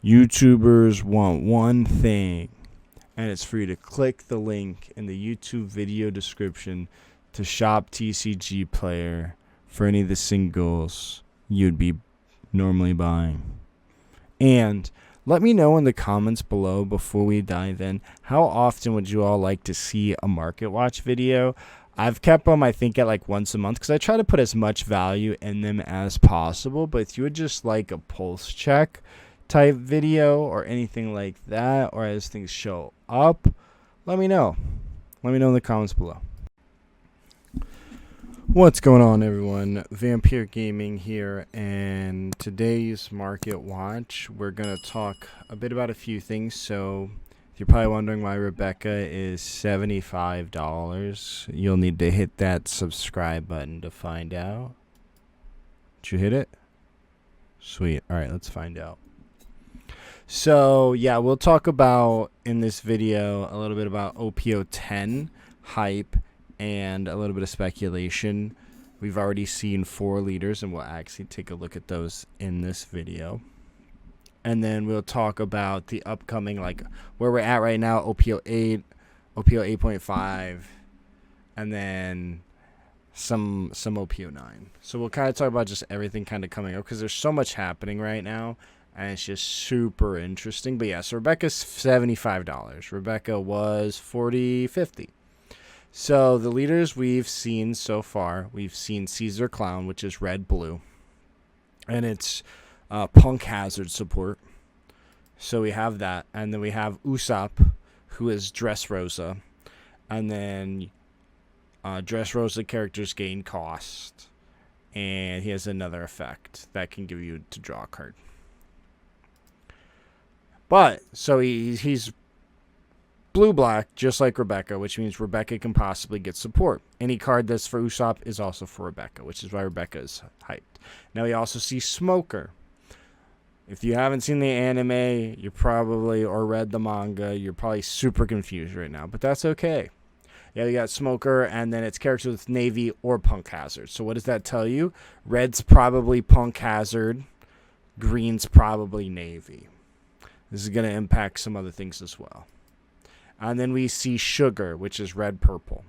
YouTubers want one thing, and it's for you to click the link in the YouTube video description to shop TCGPlayer for any of the singles you'd be normally buying. And let me know in the comments below before we dive in, how often would you all like to see a market watch video? I've kept them, I think, at like once a month because I try to put as much value in them as possible. But if you would just like a pulse check type video or anything like that, or as things show up, let me know. Let me know in the comments below. What's going on, everyone? Vampyr Gaming here, and today's market watch, we're going to talk a bit about a few things. So if you're probably wondering why Rebecca is $75, you'll need to hit that subscribe button to find out. Did you hit it? Sweet. All right, let's find out. So yeah, we'll talk about in this video a little bit about OP10 Hype and a little bit of speculation. We've already seen 4 leaders, and we'll actually take a look at those in this video. And then we'll talk about the upcoming, like where we're at right now, OP08, OP08.5, and then some OP09. So we'll kind of talk about just everything kind of coming up because there's so much happening right now, and it's just super interesting. But yeah, so Rebecca's $75. Rebecca was $40.50. So the leaders we've seen so far, we've seen Caesar Clown, which is red blue, and it's Punk Hazard support. So we have that, and then we have Usopp, who is Dressrosa, and then Dressrosa characters gain cost, and he has another effect that can give you to draw a card. But so he's blue-black, just like Rebecca, which means Rebecca can possibly get support. Any card that's for Usopp is also for Rebecca, which is why Rebecca is hyped. Now we also see Smoker. If you haven't seen the anime, you're probably, or read the manga, you're probably super confused right now, but that's okay. Yeah, we got Smoker, and then it's characters with Navy or Punk Hazard. So what does that tell you? Red's probably Punk Hazard. Green's probably Navy. This is going to impact some other things as well. And then we see Sugar, which is red-purple.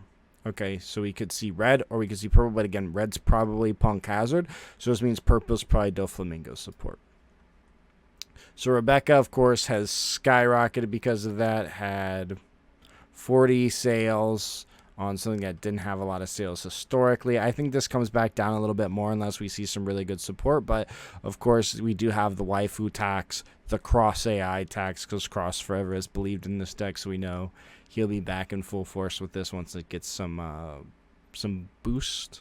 Okay, so we could see red or we could see purple, but again, red's probably Punk Hazard. So this means purple's probably Doflamingo support. So Rebecca, of course, has skyrocketed because of that. Had 40 sales on something that didn't have a lot of sales historically. I think this comes back down a little bit more unless we see some really good support. But, of course, we do have the waifu tax, the cross AI tax, because Cross forever has believed in this deck, so we know he'll be back in full force with this once it gets some boost.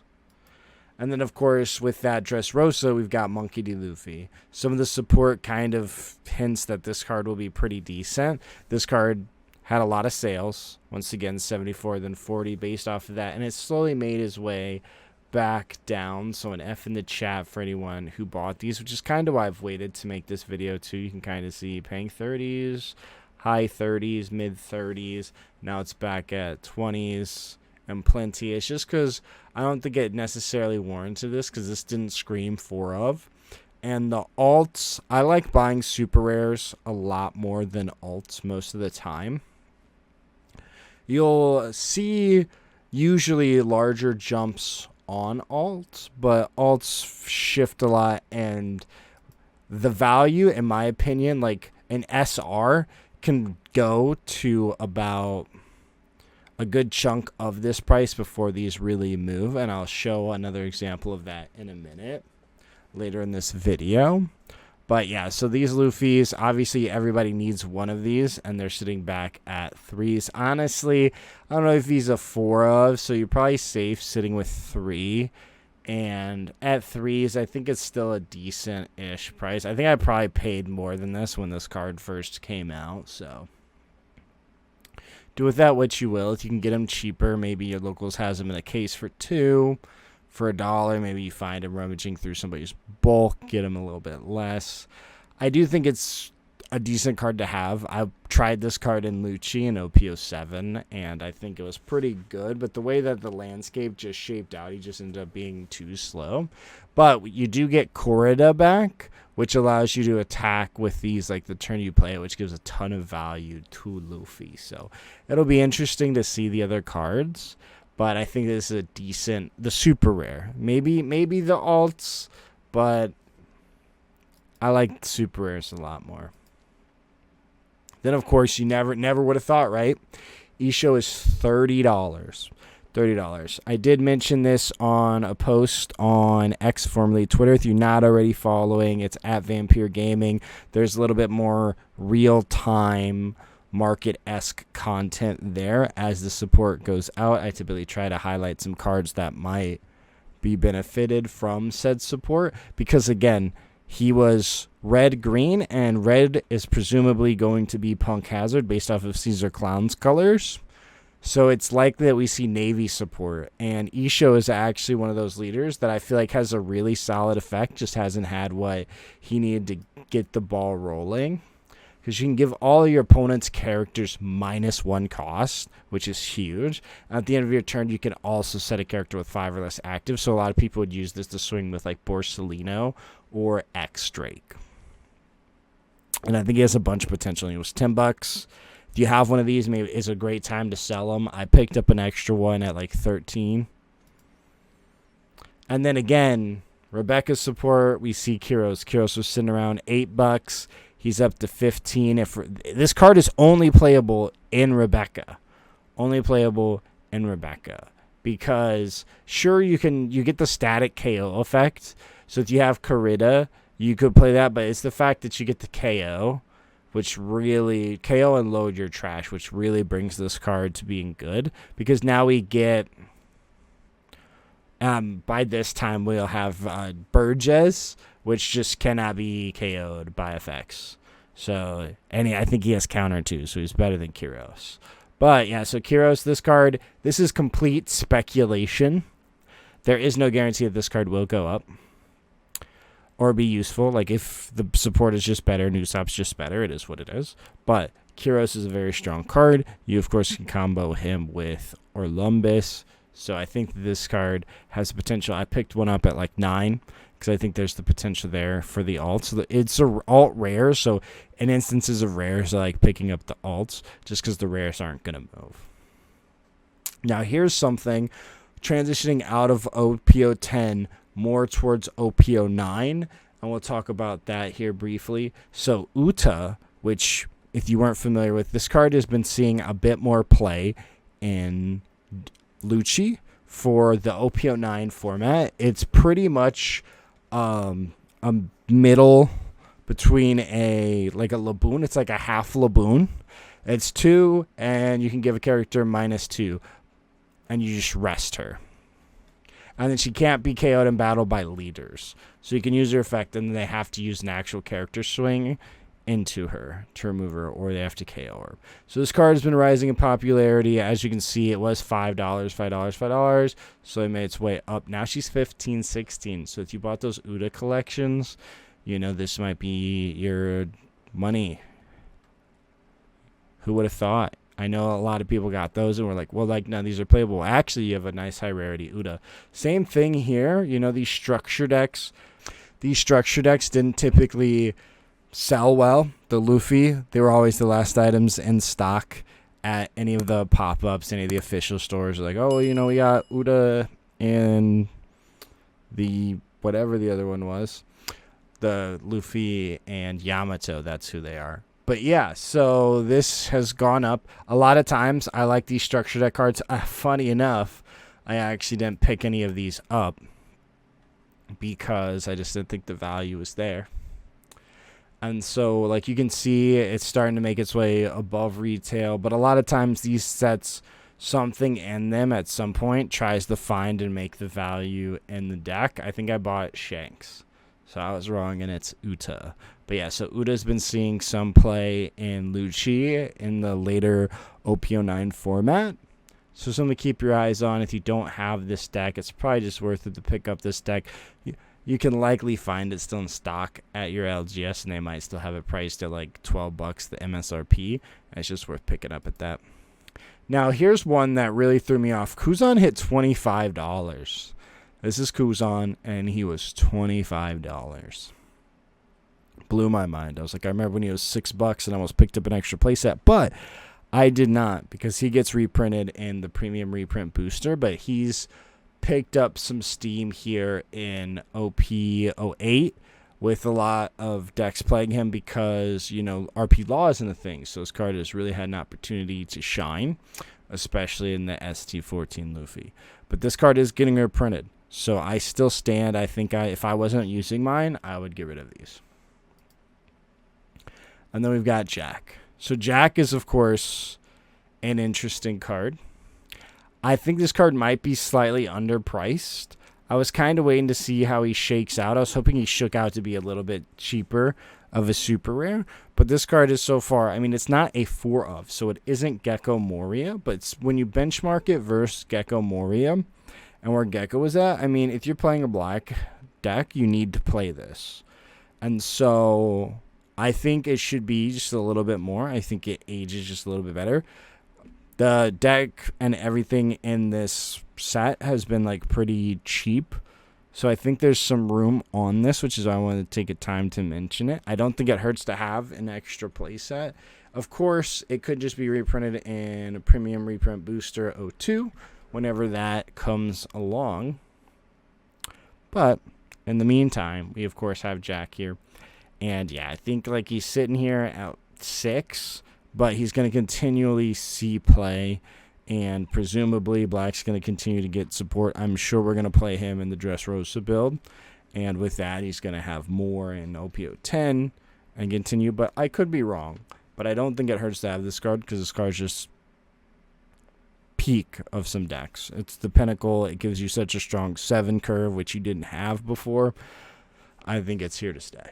And then, of course, with that Dressrosa, we've got Monkey D. Luffy. Some of the support kind of hints that this card will be pretty decent. This card had a lot of sales. Once again, 74, then 40 based off of that. And it slowly made his way back down. So an F in the chat for anyone who bought these, which is kind of why I've waited to make this video too. You can kind of see paying 30s, high 30s, mid 30s. Now it's back at 20s and plenty. It's just because I don't think it necessarily warranted this because this didn't scream 4 of. And the alts, I like buying super rares a lot more than alts most of the time. You'll see usually larger jumps on alts, but alts shift a lot, and the value, in my opinion, like an SR can go to about a good chunk of this price before these really move, and I'll show another example of that in a minute later in this video. But yeah, so these Luffys, obviously everybody needs one of these, and they're sitting back at 3s. Honestly, I don't know if he's a 4 of, so you're probably safe sitting with 3. And at 3s, I think it's still a decent-ish price. I think I probably paid more than this when this card first came out, so do with that what you will. If you can get them cheaper, maybe your locals has them in a case for 2. For $1, maybe you find him rummaging through somebody's bulk, get him a little bit less. I do think it's a decent card to have. I tried this card in Lucci in OP07, and I think it was pretty good. But the way that the landscape just shaped out, he just ended up being too slow. But you do get Corrida back, which allows you to attack with these like the turn you play it, which gives a ton of value to Luffy. So it'll be interesting to see the other cards. But I think this is a decent, the super rare. Maybe the alts, but I like the super rares a lot more. Then, of course, you never would have thought, right? Isho is $30. $30. I did mention this on a post on X, formerly Twitter. If you're not already following, it's at Vampyr Gaming. There's a little bit more real-time market-esque content there as the support goes out. I typically try to highlight some cards that might be benefited from said support because, again, he was red-green, and red is presumably going to be Punk Hazard based off of Caesar Clown's colors. So it's likely that we see Navy support. And Isho is actually one of those leaders that I feel like has a really solid effect, just hasn't had what he needed to get the ball rolling. Because you can give all your opponent's characters -1 cost, which is huge. At the end of your turn, you can also set a character with 5 or less active. So a lot of people would use this to swing with like Borsalino or X-Drake. And I think he has a bunch of potential. It was $10. If you have one of these, maybe it's a great time to sell them. I picked up an extra one at like 13. And then again, Rebecca's support, we see Kyros. Kyros was sitting around $8. He's up to 15. If this card is only playable in Rebecca. Only playable in Rebecca. Because sure you get the static KO effect. So if you have Corrida, you could play that, but it's the fact that you get the KO, which really KO and load your trash, which really brings this card to being good. Because now we get by this time we'll have Burgess, which just cannot be KO'd by effects. So, and I think he has counter too, so he's better than Kyros. But yeah, so Kyros, this card, this is complete speculation. There is no guarantee that this card will go up or be useful. Like if the support is just better, Usopp's just better, it is what it is. But Kyros is a very strong card. You, of course, can combo him with Orlumbus. So I think this card has potential. I picked one up at like 9 because I think there's the potential there for the alts. So it's a alt rare, so in instances of rares, I like picking up the alts just because the rares aren't going to move. Now here's something, transitioning out of OP10 more towards OP09, and we'll talk about that here briefly. So Uta, which if you weren't familiar with, this card has been seeing a bit more play in Lucci for the OP09 format. It's pretty much a middle between a Laboon. It's like a half Laboon. It's 2, and you can give a character -2, and you just rest her. And then she can't be KO'd in battle by leaders. So you can use her effect, and then they have to use an actual character swing into her to remove her, or they have to KO her. So this card has been rising in popularity. As you can see, it was $5, $5. So it made its way up. Now she's 15, 16. So if you bought those Uda collections, you know, this might be your money. Who would have thought? I know a lot of people got those and were like, well, like, no, these are playable. Actually, you have a nice high rarity Uda. Same thing here. You know, these structure decks didn't typically sell well. The Luffy, they were always the last items in stock at any of the pop-ups, any of the official stores. Like, oh, you know, we got Uda and the whatever the other one was. The Luffy and Yamato, that's who they are. But yeah, so this has gone up. A lot of times I like these structure deck cards. Funny enough, I actually didn't pick any of these up because I just didn't think the value was there. And so, like, you can see it's starting to make its way above retail. But a lot of times these sets, something in them at some point tries to find and make the value in the deck. I think I bought Shanks. So I was wrong, and it's Uta. But yeah, so Uta's been seeing some play in Lucci in the later OP09 format. So something to keep your eyes on. If you don't have this deck, it's probably just worth it to pick up this deck. you can likely find it still in stock at your LGS, and they might still have it priced at like $12, the MSRP. And it's just worth picking up at that. Now, here's one that really threw me off. Kuzan hit $25. This is Kuzan, and he was $25. Blew my mind. I was like, I remember when he was $6 and I almost picked up an extra playset, but I did not, because he gets reprinted in the premium reprint booster, but he's picked up some steam here in OP08 with a lot of decks playing him because, you know, RP Law isn't a thing. So this card has really had an opportunity to shine, especially in the ST14 Luffy. But this card is getting reprinted. So I still stand. I think if I wasn't using mine, I would get rid of these. And then we've got Jack. So Jack is, of course, an interesting card. I think this card might be slightly underpriced. I was kind of waiting to see how he shakes out. I was hoping he shook out to be a little bit cheaper of a super rare. But this card is so far, I mean, it's not a 4 of, so it isn't Gecko Moria. But it's, when you benchmark it versus Gecko Moria and where Gecko was at, I mean, if you're playing a black deck, you need to play this. And so I think it should be just a little bit more. I think it ages just a little bit better. The deck and everything in this set has been like pretty cheap. So I think there's some room on this, which is why I wanted to take a time to mention it. I don't think it hurts to have an extra playset. Of course, it could just be reprinted in a premium reprint booster 02 whenever that comes along. But in the meantime, we of course have Jack here. And yeah, I think like he's sitting here at 6, but he's going to continually see play, and presumably Black's going to continue to get support. I'm sure we're going to play him in the Dressrosa build, and with that, he's going to have more in OP10 and continue. But I could be wrong, but I don't think it hurts to have this card, because this card's just peak of some decks. It's the pinnacle. It gives you such a strong 7 curve, which you didn't have before. I think it's here to stay.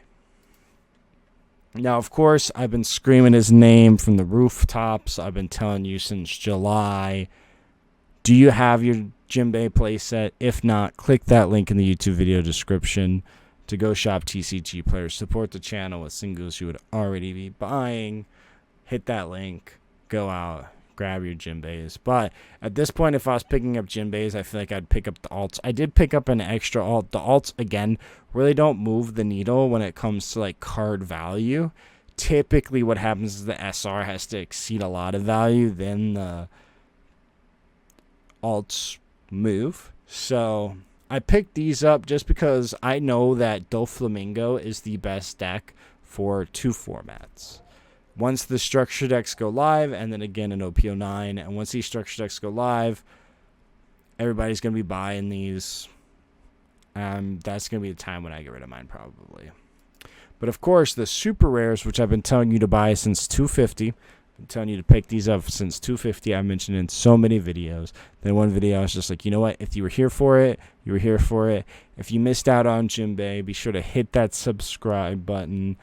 Now, of course, I've been screaming his name from the rooftops. I've been telling you since July. Do you have your Jinbe playset? If not, click that link in the YouTube video description to go shop TCGPlayer. Support the channel with singles you would already be buying. Hit that link. Go out. Grab your Jinbes. But at this point, if I was picking up Jinbes, I feel like I'd pick up the alts. I did pick up an extra alt. The alts, again, really don't move the needle when it comes to like card value. Typically what happens is the SR has to exceed a lot of value, then the alts move. So I picked these up just because I know that Doflamingo is the best deck for 2 formats. Once the structure decks go live, and then again in OP09, and once these structure decks go live, everybody's going to be buying these. That's going to be the time when I get rid of mine, probably. But of course, the super rares, which I've been telling you to buy since 250, I've been telling you to pick these up since 250. I mentioned in so many videos. Then one video I was just like, you know what? If you were here for it, you were here for it. If you missed out on Jinbe, be sure to hit that subscribe button.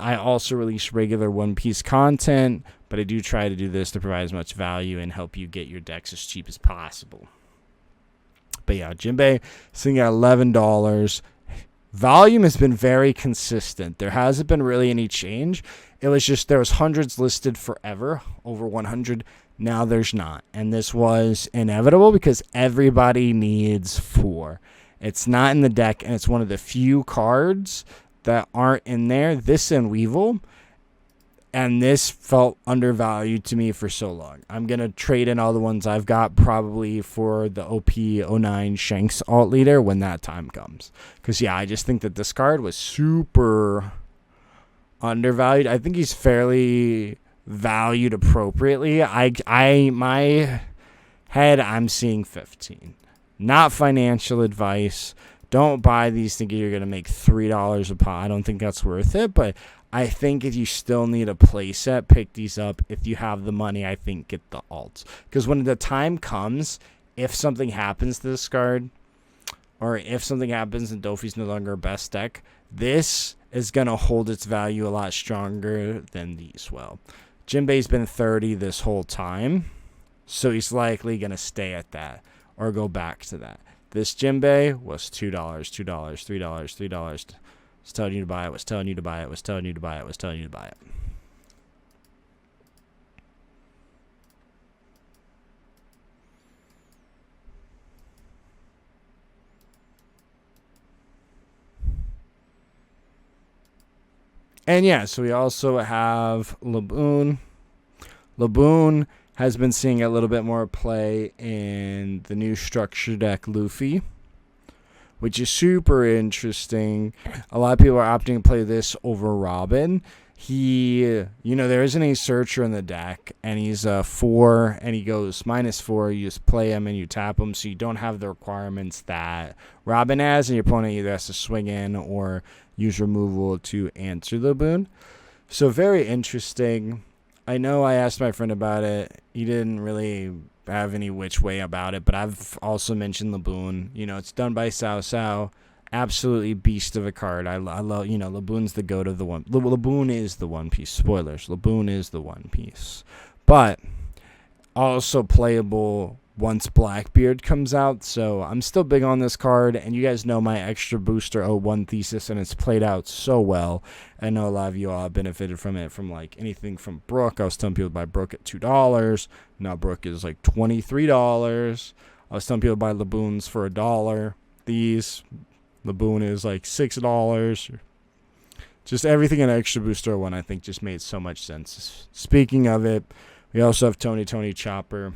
I also release regular One Piece content, but I do try to do this to provide as much value and help you get your decks as cheap as possible. But yeah, Jinbe sitting at $11. Volume has been very consistent. There hasn't been really any change. It was just there was hundreds listed forever, over 100. Now there's not. And this was inevitable because everybody needs 4. It's not in the deck, and it's one of the few cards that aren't in there. This and Weevil, and this felt undervalued to me for so long. I'm going to trade in all the ones I've got probably for the OP09 Shanks alt leader when that time comes. Because, yeah, I just think that this card was super undervalued. I think he's fairly valued appropriately. My head, I'm seeing 15. Not financial advice. Don't buy these thinking you're going to make $3 a pop. I don't think that's worth it, but I think if you still need a playset, pick these up. If you have the money, I think get the alts. Because when the time comes, if something happens to this card, or if something happens and Doffy's no longer best deck, this is going to hold its value a lot stronger than these will. Jinbe's been 30 this whole time, so he's likely going to stay at that or go back to that. This Jinbe was $2, $2, $3, $3. Was telling you to buy it, was telling you to buy it, was telling you to buy it, was telling you to buy it. And yeah, so we also have Laboon. Laboon has been seeing a little bit more play in the new structure deck Luffy, which is super interesting. A lot of people are opting to play this over Robin. There isn't any searcher in the deck, and he's a 4, and he goes -4. You just play him and you tap him, so you don't have the requirements that Robin has, and your opponent either has to swing in or use removal to answer the boon. So very interesting. I know I asked my friend about it. He didn't really have any which way about it, but I've also mentioned Laboon. It's done by Sao. Absolutely beast of a card. I love, Laboon's the goat of the one. Laboon is the One Piece. Spoilers. Laboon is the One Piece. But also playable once Blackbeard comes out. So I'm still big on this card. And you guys know my extra booster 01 thesis, and it's played out so well. I know a lot of you all have benefited from it, from like anything from Brook. I was telling people to buy Brook at $2. Now Brook is like $23. I was telling people to buy Laboons for $1. These Laboon is like $6. Just everything in extra booster 01 I think just made so much sense. Speaking of it, we also have Tony Chopper.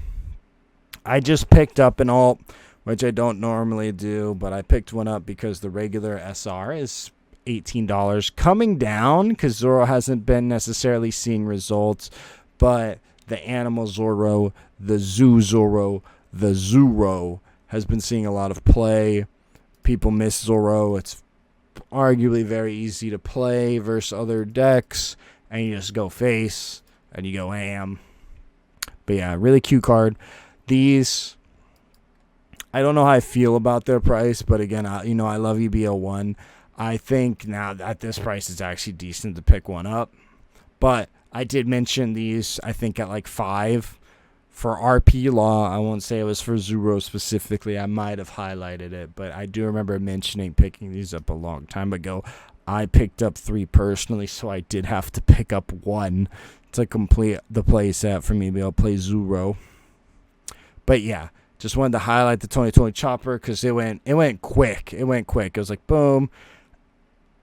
I just picked up an alt, which I don't normally do, but I picked one up because the regular SR is $18. Coming down because Zoro hasn't been necessarily seeing results, but the Animal Zoro, the Zoo Zoro, the Zoro has been seeing a lot of play. People miss Zoro. It's arguably very easy to play versus other decks, and you just go face and you go ham. But yeah, really cute card. These, I don't know how I feel about their price, but again, I love UB01. I think now at this price it's actually decent to pick one up. But I did mention these, I think, at like $5. For RP Law, I won't say it was for Zoro specifically. I might have highlighted it, but I do remember mentioning picking these up a long time ago. I picked up 3 personally, so I did have to pick up 1 to complete the play set for me to be able to play Zoro. But yeah, just wanted to highlight the Tony Chopper because it went quick. It went quick. It was like, boom.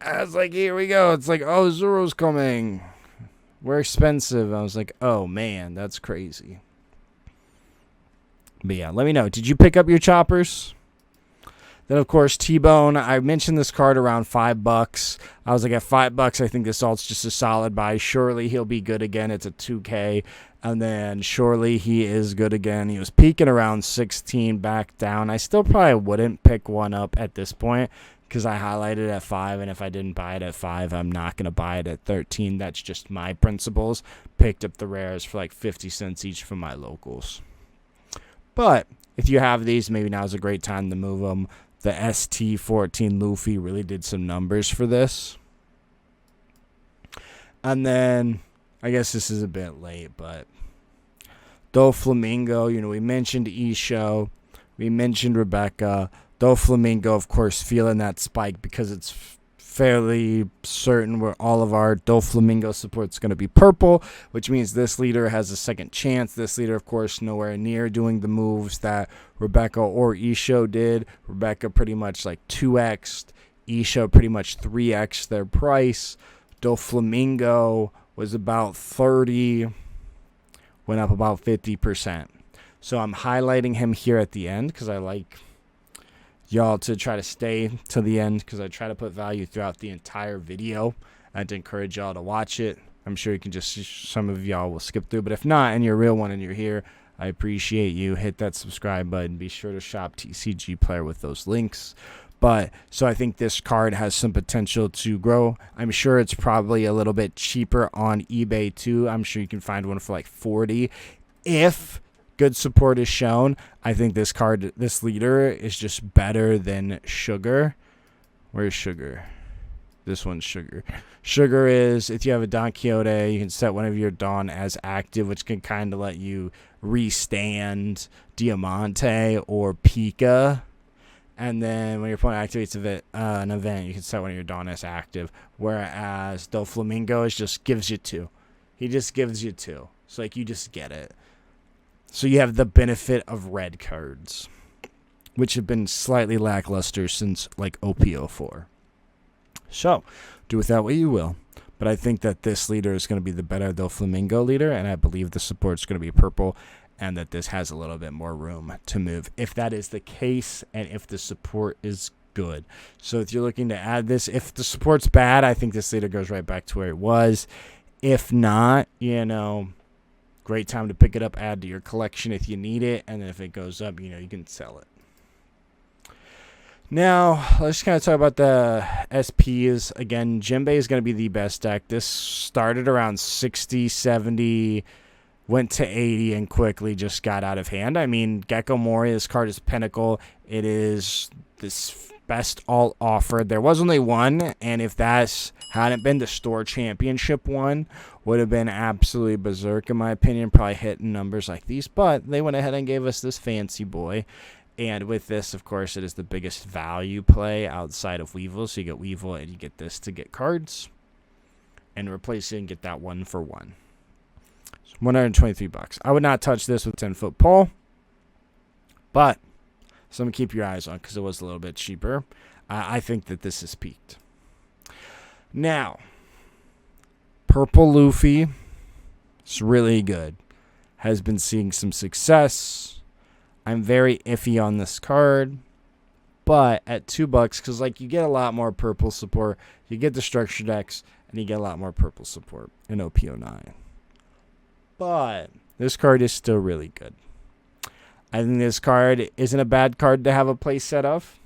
I was like, here we go. It's like, oh, Zoro's coming. We're expensive. I was like, oh, man, that's crazy. But yeah, let me know. Did you pick up your choppers? Then, of course, T-Bone. I mentioned this card around $5. I was like, at $5, I think this alt's just a solid buy. Surely he'll be good again. It's a 2K. And then surely he is good again. He was peaking around 16, back down. I still probably wouldn't pick one up at this point because I highlighted at 5. And if I didn't buy it at 5, I'm not going to buy it at 13. That's just my principles. Picked up the rares for like 50 cents each from my locals. But if you have these, maybe now's a great time to move them. The ST14 Luffy really did some numbers for this. And then, I guess this is a bit late, but Doflamingo, we mentioned Isho. We mentioned Rebecca. Doflamingo, of course, feeling that spike because it's fairly certain where all of our Doflamingo support is going to be purple, which means this leader has a second chance. This leader, of course, nowhere near doing the moves that Rebecca or Isho did. Rebecca pretty much like 2x'd. Isho pretty much 3x'd their price. Doflamingo was about 30, went up about 50%. So I'm highlighting him here at the end because I like y'all to try to stay to the end because I try to put value throughout the entire video and to encourage y'all to watch it. I'm sure you can some of y'all will skip through, but if not and you're a real one and you're here, I appreciate you. Hit that subscribe button. Be sure to shop TCGPlayer with those links. But so I think this card has some potential to grow. I'm sure it's probably a little bit cheaper on eBay too. I'm sure you can find one for like 40 if good support is shown. I think this card, this leader, is just better than Sugar. Where's Sugar? This one's Sugar. Sugar is, if you have a Don Quixote, you can set one of your Don as active, which can kind of let you restand Diamante or Pika. And then when your opponent activates an event, you can set one of your Dawn as active. Whereas Doflamingo just gives you 2. He just gives you 2. So, like, you just get it. So you have the benefit of red cards, which have been slightly lackluster since, like, OP04. So, do with that what you will. But I think that this leader is going to be the better Doflamingo leader, and I believe the support is going to be purple, and that this has a little bit more room to move, if that is the case, and if the support is good. So if you're looking to add this, if the support's bad, I think this leader goes right back to where it was. If not, you know, great time to pick it up, add to your collection if you need it, and then if it goes up, you know, you can sell it. Now, let's kind of talk about the SPs. Again, Jinbe is going to be the best deck. This started around 60, 70, went to 80, and quickly just got out of hand. I mean, Gecko Mori, this card is Pinnacle. It is this best alt offered. There was only one, and if that hadn't been the store championship one, would have been absolutely berserk, in my opinion, probably hitting numbers like these. But they went ahead and gave us this fancy boy. And with this, of course, it is the biggest value play outside of Weevil. So you get Weevil and you get this to get cards. And replace it and get that 1-for-1. So $123. I would not touch this with 10-foot pole. But something to keep your eyes on because it was a little bit cheaper. I think that this is peaked. Now, Purple Luffy is really good. Has been seeing some success. I'm very iffy on this card, but at $2, because like you get a lot more purple support, you get the structure decks, and you get a lot more purple support in OP09. But this card is still really good. I think this card isn't a bad card to have a play set of.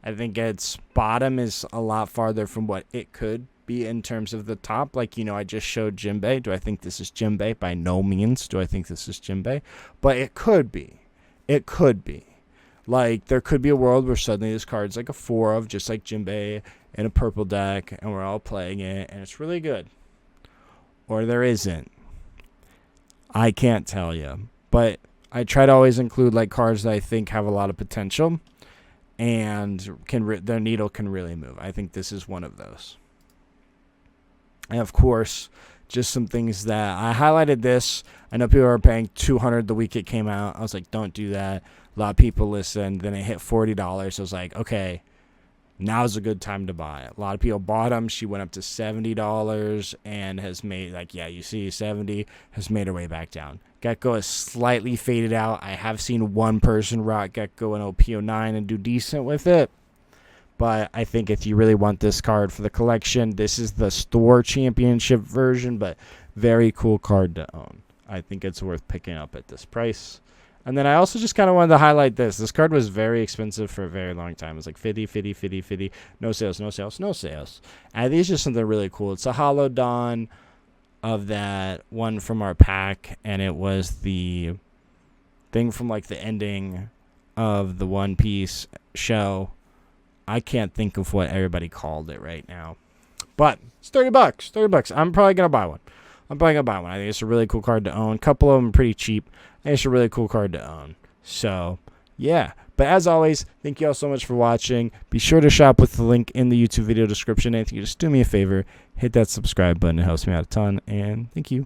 I think its bottom is a lot farther from what it could be in terms of the top. Like, you know, I just showed Jinbe. Do I think this is Jinbe? By no means do I think this is Jinbe, but it could be. It could be. Like, there could be a world where suddenly this card's like a 4 of, just like Jinbe in a purple deck, and we're all playing it, and it's really good. Or there isn't. I can't tell you. But I try to always include, like, cards that I think have a lot of potential, and their needle can really move. I think this is one of those. And, of course, just some things that I highlighted this. I know people were paying $200 the week it came out. I was like, don't do that. A lot of people listened. Then it hit $40. I was like, okay, now's a good time to buy it. A lot of people bought them. She went up to $70 and has made, like, yeah, you see 70, has made her way back down. Gecko is slightly faded out. I have seen one person rock Gecko in OP09 and do decent with it. But I think if you really want this card for the collection, this is the store championship version, but very cool card to own. I think it's worth picking up at this price. And then I also just kind of wanted to highlight this. This card was very expensive for a very long time. It was like 50, 50, 50, 50. No sales, no sales, no sales. And I think it's just something really cool. It's a Hollow Dawn of that one from our pack, and it was the thing from like the ending of the One Piece show. I can't think of what everybody called it right now. But it's $30. $30. I'm probably going to buy one. I think it's a really cool card to own. A couple of them are pretty cheap. I think it's a really cool card to own. So, yeah. But as always, thank you all so much for watching. Be sure to shop with the link in the YouTube video description. And if you just do me a favor, hit that subscribe button. It helps me out a ton. And thank you.